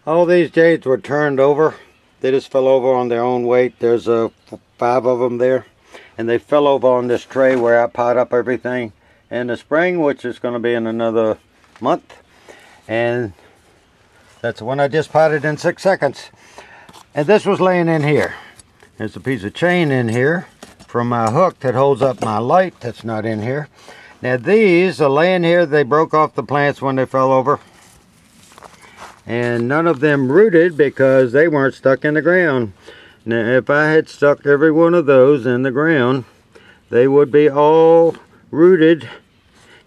All these jades were turned over. They just fell over on their own weight. There's 5 of them there. And they fell over on this tray where I pot up everything in the spring, which is going to be in another month. And that's the one I just potted in 6 seconds. And this was laying in here. There's a piece of chain in here from my hook that holds up my light that's not in here. Now these are laying here. They broke off the plants when they fell over. And none of them rooted because they weren't stuck in the ground. Now if I had stuck every one of those in the ground, they would be all rooted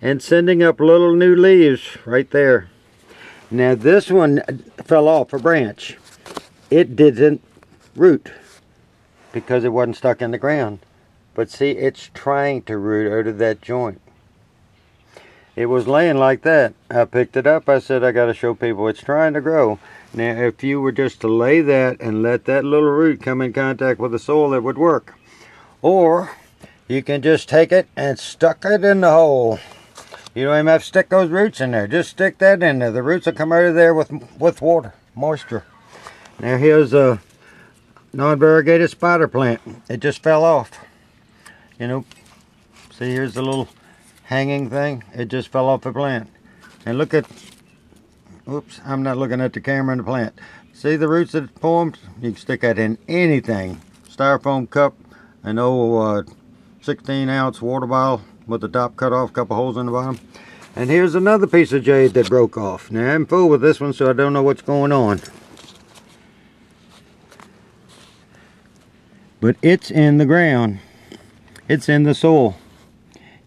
and sending up little new leaves right there. Now this one fell off a branch. It didn't root because it wasn't stuck in the ground. But see, it's trying to root out of that joint. It was laying like that. I picked it up. I said, I got to show people it's trying to grow. Now, if you were just to lay that and let that little root come in contact with the soil, it would work. Or you can just take it and stuck it in the hole. You don't even have to stick those roots in there. Just stick that in there. The roots will come out of there with water, moisture. Now, here's a non-variegated spider plant. It just fell off. You know, see, here's the little hanging thing. It just fell off the plant. And look at, oops, I'm not looking at the camera in the plant. See the roots that formed? You can stick that in anything. Styrofoam cup, an old 16-ounce water bottle with the top cut off, couple holes in the bottom. And here's another piece of jade that broke off. Now I'm full with this one, so I don't know what's going on. But it's in the ground. It's in the soil.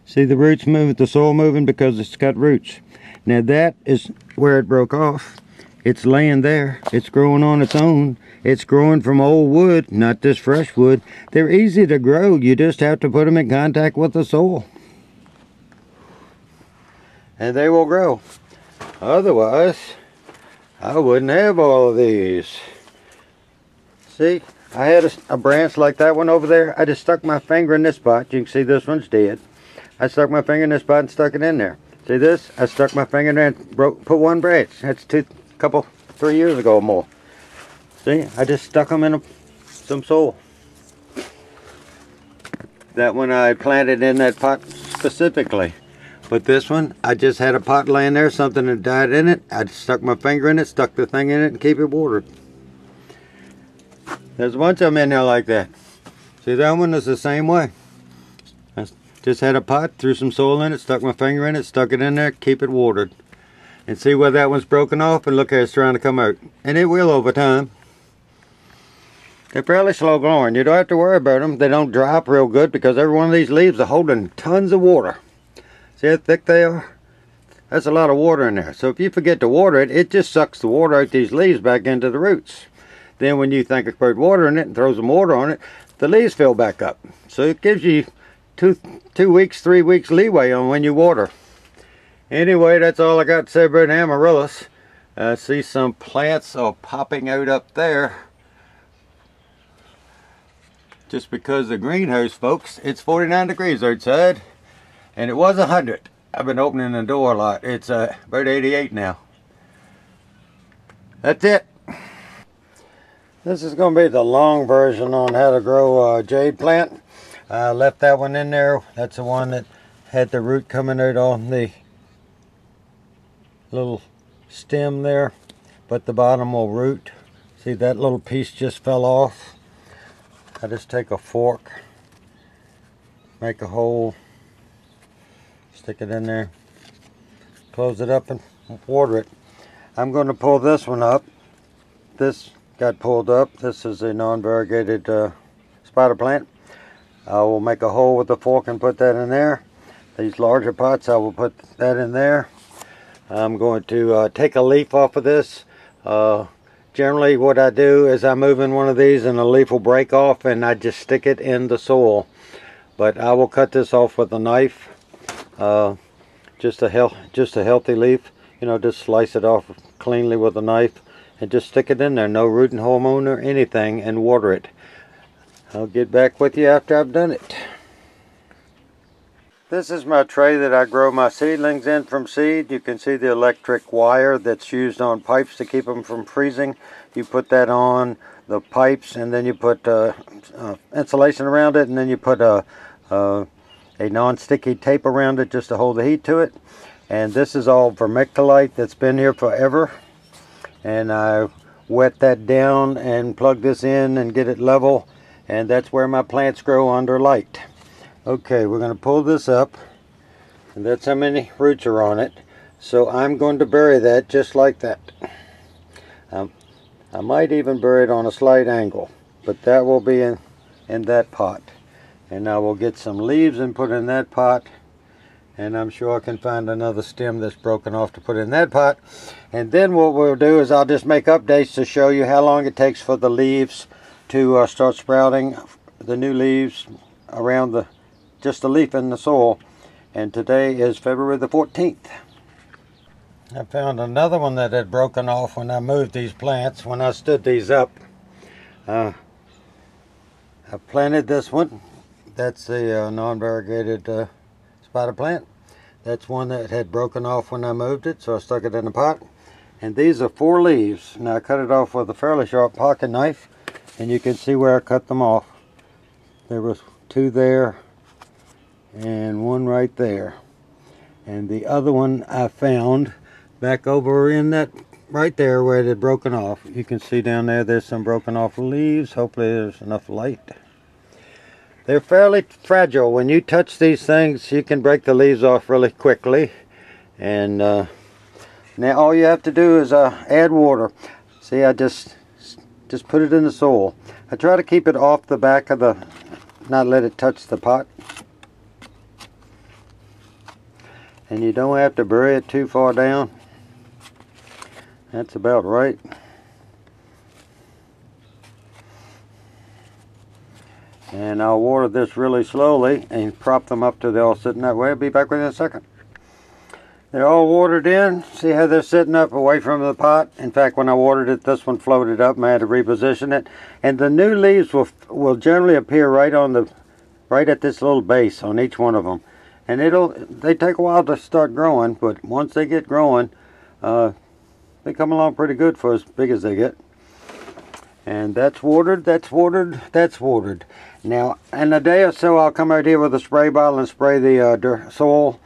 See the roots moving, the soil moving because it's got roots. Now that is where it broke off. It's laying there. It's growing on its own. It's growing from old wood, not this fresh wood. They're easy to grow. You just have to put them in contact with the soil. And they will grow. Otherwise, I wouldn't have all of these. See, I had a branch like that one over there. I just stuck my finger in this spot. You can see this one's dead. I stuck my finger in this spot and stuck it in there. See this? I stuck my finger in there and put one branch. That's 3 years ago or more. See, I just stuck them in some soil. That one I planted in that pot specifically. But this one, I just had a pot laying there, something that died in it. I just stuck my finger in it, stuck the thing in it, and keep it watered. There's a bunch of them in there like that. See, that one is the same way. Just had a pot, threw some soil in it, stuck my finger in it, stuck it in there, keep it watered. And see where that one's broken off, and look how it's trying to come out. And it will over time. They're fairly slow growing. You don't have to worry about them. They don't dry up real good because every one of these leaves are holding tons of water. See how thick they are? That's a lot of water in there. So if you forget to water it, it just sucks the water out these leaves back into the roots. Then when you think about watering it and throw some water on it, the leaves fill back up. So it gives you 2 weeks, 3 weeks leeway on when you water. Anyway, that's all I got to say about Amaryllis. I see some plants are popping out up there. Just because the greenhouse, folks, it's 49 degrees outside. And it was 100. I've been opening the door a lot. It's about 88 now. That's it. This is going to be the long version on how to grow a jade plant. I left that one in there. That's the one that had the root coming out on the little stem there. But the bottom will root. See, that little piece just fell off. I just take a fork, make a hole, stick it in there, close it up and water it. I'm going to pull this one up. This got pulled up. This is a non-variegated spider plant. I will make a hole with the fork and put that in there. These larger pots, I will put that in there. I'm going to take a leaf off of this. Generally what I do is I move in one of these and the leaf will break off and I just stick it in the soil. But I will cut this off with a knife. Just a healthy leaf. You know, just slice it off cleanly with a knife and just stick it in there. No rooting hormone or anything, and water it. I'll get back with you after I've done it. This is my tray that I grow my seedlings in from seed. You can see the electric wire that's used on pipes to keep them from freezing. You put that on the pipes, and then you put insulation around it, and then you put a non-sticky tape around it just to hold the heat to it. And this is all vermiculite that's been here forever. And I wet that down and plug this in and get it level, and that's where my plants grow under light. Okay, we're going to pull this up, and that's how many roots are on it. So I'm going to bury that just like that. I might even bury it on a slight angle, but that will be in that pot. And I will get some leaves and put in that pot, and I'm sure I can find another stem that's broken off to put in that pot. And then what we'll do is I'll just make updates to show you how long it takes for the leaves to start sprouting, the new leaves around just the leaf in the soil. And today is February the 14th. I found another one that had broken off when I moved these plants, when I stood these up. I planted this one. That's the non-variegated spider plant. That's one that had broken off when I moved it, so I stuck it in a pot. And these are 4 leaves. Now I cut it off with a fairly sharp pocket knife, and you can see where I cut them off. There was 2 there, and 1 right there. And the other one I found back over in that right there where it had broken off. You can see down there there's some broken off leaves. Hopefully there's enough light. They're fairly fragile. When you touch these things, you can break the leaves off really quickly. And now all you have to do is add water. See, I just put it in the soil. I try to keep it off the back of the, not let it touch the pot. And you don't have to bury it too far down. That's about right. And I'll water this really slowly and prop them up till they're all sitting that way. I'll be back within a second. They're all watered in. See how they're sitting up away from the pot? In fact, when I watered it, this one floated up and I had to reposition it. And the new leaves will generally appear right at this little base on each one of them. And they take a while to start growing, but once they get growing, they come along pretty good for as big as they get. And that's watered, that's watered, that's watered. Now, in a day or so, I'll come out here with a spray bottle and spray the soil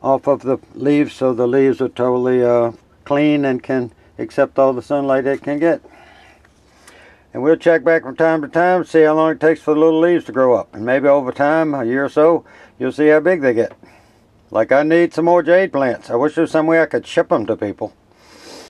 off of the leaves so the leaves are totally clean and can accept all the sunlight it can get. And we'll check back from time to time, see how long it takes for the little leaves to grow up. And maybe over time, a year or so, you'll see how big they get. Like I need some more jade plants. I wish there was some way I could ship them to people.